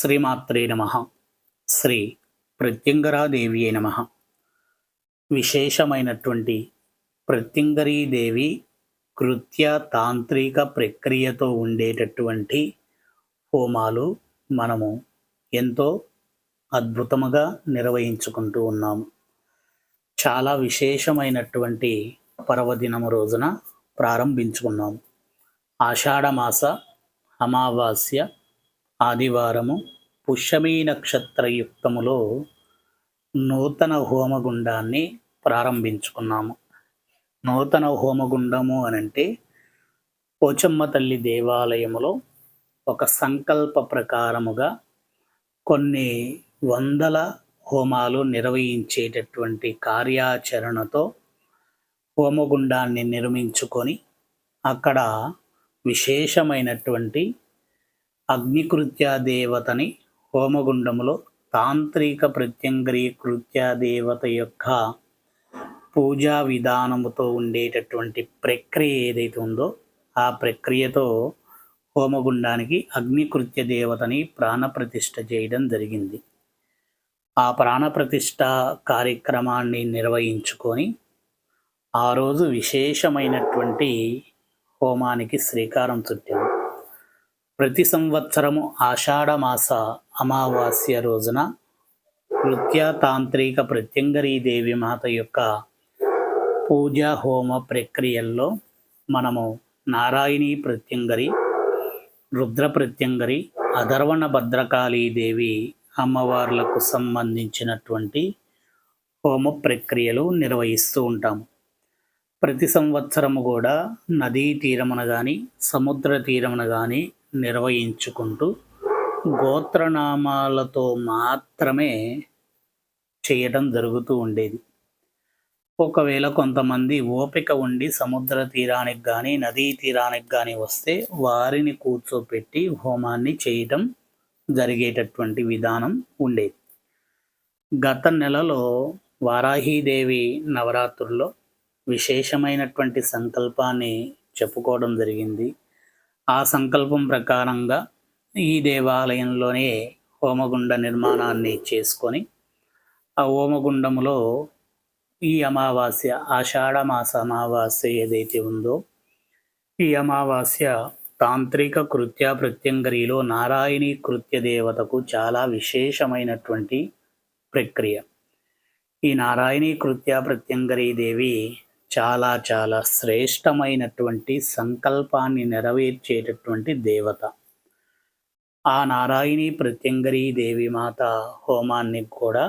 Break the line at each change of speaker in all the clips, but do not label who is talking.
శ్రీమాత్రే నమః. శ్రీ ప్రత్యంగరాదేవియే నమః. విశేషమైనటువంటి ప్రత్యంగరీదేవి కృత్య తాంత్రిక ప్రక్రియతో ఉండేటటువంటి హోమాలు మనము ఎంతో అద్భుతముగా నిర్వహించుకుంటూ ఉన్నాము. చాలా విశేషమైనటువంటి పర్వదినము రోజున ప్రారంభించుకున్నాము. ఆషాఢమాస అమావాస్య ఆదివారము పుష్యమీ నక్షత్రయుక్తములో నూతన హోమగుండాన్ని ప్రారంభించుకున్నాము. నూతన హోమగుండము అనంటే పోచమ్మ తల్లి దేవాలయములో ఒక సంకల్ప ప్రకారముగా కొన్ని వందల హోమాలు నిర్వహించేటటువంటి కార్యాచరణతో హోమగుండాన్ని నిర్మించుకొని అక్కడ విశేషమైనటువంటి అగ్నికృత్యాదేవతని హోమగుండములో తాంత్రిక ప్రత్యంగరీ కృత్యాదేవత యొక్క పూజా విధానముతో ఉండేటటువంటి ప్రక్రియ ఏదైతే ఉందో ఆ ప్రక్రియతో హోమగుండానికి అగ్నికృత్య దేవతని ప్రాణప్రతిష్ఠ చేయడం జరిగింది. ఆ ప్రాణప్రతిష్ఠ కార్యక్రమాన్ని నిర్వహించుకొని ఆ రోజు విశేషమైనటువంటి హోమానికి శ్రీకారం చుట్టాము. ప్రతి సంవత్సరము ఆషాఢమాస అమావాస్య రోజున కృత్య తాంత్రిక ప్రత్యంగరీదేవి మాత యొక్క పూజా హోమ ప్రక్రియల్లో మనము నారాయణీ ప్రత్యంగరి, రుద్ర ప్రత్యంగరి, అధర్వణ భద్రకాళీదేవి అమ్మవార్లకు సంబంధించినటువంటి హోమ ప్రక్రియలు నిర్వహిస్తూ ఉంటాము. ప్రతి సంవత్సరము కూడా నదీ తీరమున కానీ సముద్ర తీరమున కానీ నిర్వహించుకుంటూ గోత్రనామాలతో మాత్రమే చేయడం జరుగుతూ ఉండేది. ఒకవేళ కొంతమంది ఓపిక ఉండి సముద్ర తీరానికి కానీ నదీ తీరానికి కానీ వస్తే వారిని కూర్చోపెట్టి హోమాన్ని చేయటం జరిగేటటువంటి విధానం ఉండేది. గత నెలలో వారాహీదేవి నవరాత్రుల్లో విశేషమైనటువంటి సంకల్పాన్ని చెప్పుకోవడం జరిగింది. ఆ సంకల్పం ప్రకారంగా ఈ దేవాలయంలోనే హోమగుండ నిర్మాణాన్ని చేసుకొని ఆ హోమగుండములో ఈ అమావాస్య ఆషాఢమాస అమావాస్య ఏదైతే ఉందో ఈ అమావాస్య తాంత్రిక కృత్య ప్రత్యంగరిలో నారాయణీ కృత్య దేవతకు చాలా విశేషమైనటువంటి ప్రక్రియ. ఈ నారాయణీ కృత్య ప్రత్యంగరీ దేవి చాలా చాలా శ్రేష్టమైనటువంటి సంకల్పాన్ని నెరవేర్చేటటువంటి దేవత. ఆ నారాయణీ ప్రత్యంగరీ దేవి మాత హోమాన్ని కూడా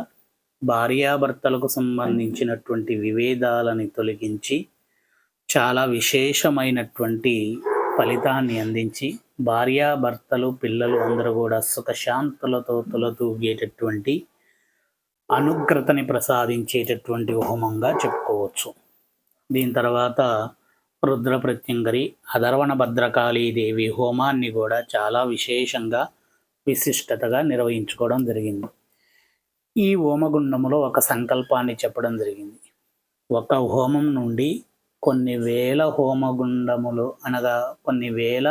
భార్యాభర్తలకు సంబంధించినటువంటి విభేదాలని తొలగించి చాలా విశేషమైనటువంటి ఫలితాన్ని అందించి భార్యాభర్తలు పిల్లలు అందరూ కూడా సుఖశాంతులతో తులతూగేటటువంటి అనుగ్రతని ప్రసాదించేటటువంటి హోమంగా చెప్పుకోవచ్చు. దీని తర్వాత రుద్ర ప్రత్యంగరి, అధర్వణ భద్రకాళీదేవి హోమాన్ని కూడా చాలా విశేషంగా విశిష్టతగా నిర్వహించుకోవడం జరిగింది. ఈ హోమగుండములో ఒక సంకల్పాన్ని చెప్పడం జరిగింది. ఒక హోమం నుండి కొన్ని వేల హోమగుండములు అనగా కొన్ని వేల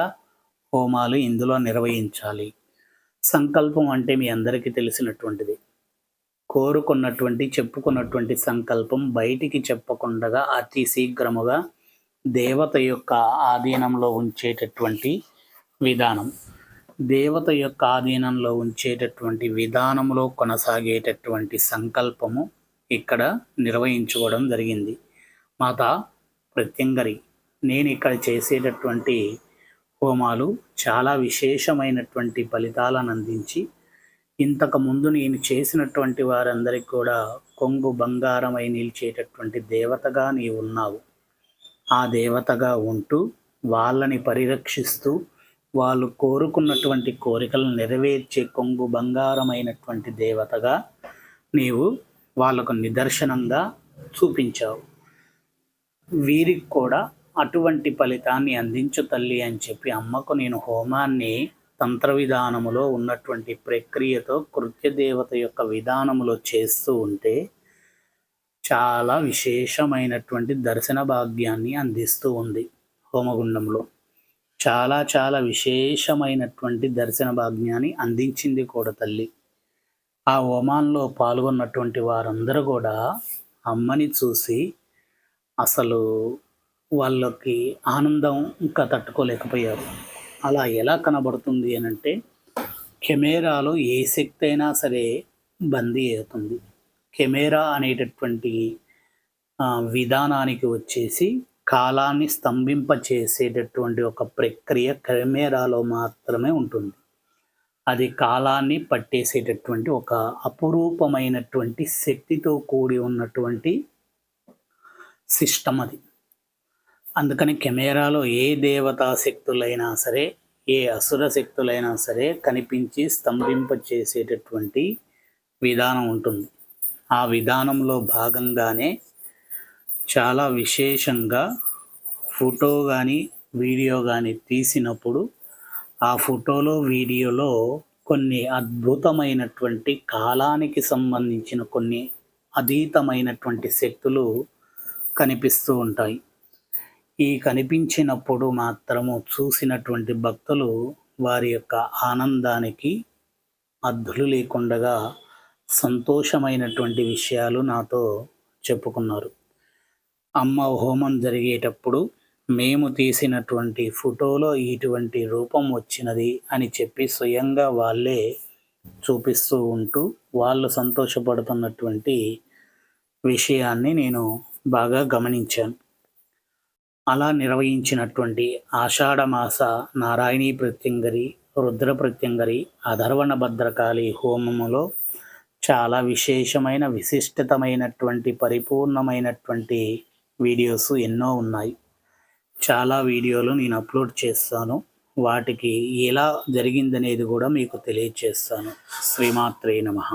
హోమాలు ఇందులో నిర్వహించాలి. సంకల్పం అంటే మీ అందరికీ తెలిసినటువంటిది. చెప్పుకున్నటువంటి సంకల్పం బయటికి చెప్పకుండా అతి శీఘ్రముగా దేవత యొక్క ఆధీనంలో ఉంచేటటువంటి విధానం. దేవత యొక్క ఆధీనంలో ఉంచేటటువంటి విధానంలో కొనసాగేటటువంటి సంకల్పము ఇక్కడ నిర్వహించుకోవడం జరిగింది. మాత ప్రత్యంగరి, నేను ఇక్కడ చేసేటటువంటి హోమాలు చాలా విశేషమైనటువంటి ఫలితాలను అందించి ఇంతకుముందు నేను చేసినటువంటి వారందరికీ కూడా కొంగు బంగారమై నిలిచేటటువంటి దేవతగా నీవు ఉన్నావు. ఆ దేవతగా ఉంటూ వాళ్ళని పరిరక్షిస్తూ వాళ్ళు కోరుకున్నటువంటి కోరికలను నెరవేర్చే కొంగు బంగారమైనటువంటి దేవతగా నీవు వాళ్ళకు నిదర్శనంగా చూపించావు. వీరికి కూడా అటువంటి ఫలితాన్ని అందించు తల్లి అని చెప్పి అమ్మకు నేను హోమాన్ని తంత్ర విధానములో ఉన్నటువంటి ప్రక్రియతో కృత్యదేవత యొక్క విధానములో చేస్తూ ఉంటే చాలా విశేషమైనటువంటి దర్శన భాగ్యాన్ని అందిస్తూ ఉంది హోమగుండంలో. చాలా చాలా విశేషమైనటువంటి దర్శన భాగ్యాన్ని అందించింది కూడా తల్లి. ఆ హోమాల్లో పాల్గొన్నటువంటి వారందరూ కూడా అమ్మని చూసి అసలు వాళ్ళకి ఆనందం ఇంకా తట్టుకోలేకపోయారు. అలా ఎలా కనబడుతుంది అనంటే, కెమెరాలో ఏ శక్తి అయినా సరే బందీ అవుతుంది. కెమెరా అనేటటువంటి విధానానికి వచ్చేసి కాలాన్ని స్తంభింపచేసేటటువంటి ఒక ప్రక్రియ కెమెరాలో మాత్రమే ఉంటుంది. అది కాలాన్ని పట్టేసేటటువంటి ఒక అపురూపమైనటువంటి శక్తితో కూడి ఉన్నటువంటి సిస్టమ్ అది. అందుకని కెమెరాలో ఏ దేవతా శక్తులైనా సరే, ఏ అసుర శక్తులైనా సరే కనిపించి స్తంభింపచేసేటటువంటి విధానం ఉంటుంది. ఆ విధానంలో భాగంగానే చాలా విశేషంగా ఫోటో కానీ వీడియో కానీ తీసినప్పుడు ఆ ఫోటోలో వీడియోలో కొన్ని అద్భుతమైనటువంటి కాలానికి సంబంధించిన కొన్ని అతీతమైనటువంటి శక్తులు కనిపిస్తూ ఉంటాయి. ఈ కనిపించినప్పుడు మాత్రము చూసినటువంటి భక్తులు వారి యొక్క ఆనందానికి అద్దులు లేకుండగా సంతోషమైనటువంటి విషయాలు నాతో చెప్పుకున్నారు. అమ్మ హోమం జరిగేటప్పుడు మేము తీసినటువంటి ఫోటోలో ఇటువంటి రూపం వచ్చినది అని చెప్పి స్వయంగా వాళ్ళే చూపిస్తూ ఉంటూ వాళ్ళు సంతోషపడుతున్నటువంటి విషయాన్ని నేను బాగా గమనించాను. అలా నిర్వహించినటువంటి ఆషాఢమాస నారాయణీ ప్రత్యంగరి, రుద్ర ప్రత్యంగరి, అధర్వణ భద్రకాళి హోమములో చాలా విశేషమైన విశిష్టతమైనటువంటి పరిపూర్ణమైనటువంటి వీడియోస్ ఎన్నో ఉన్నాయి. చాలా వీడియోలు నేను అప్లోడ్ చేస్తాను. వాటికి ఎలా జరిగిందనేది కూడా మీకు తెలియజేస్తాను. శ్రీమాత్రే నమః.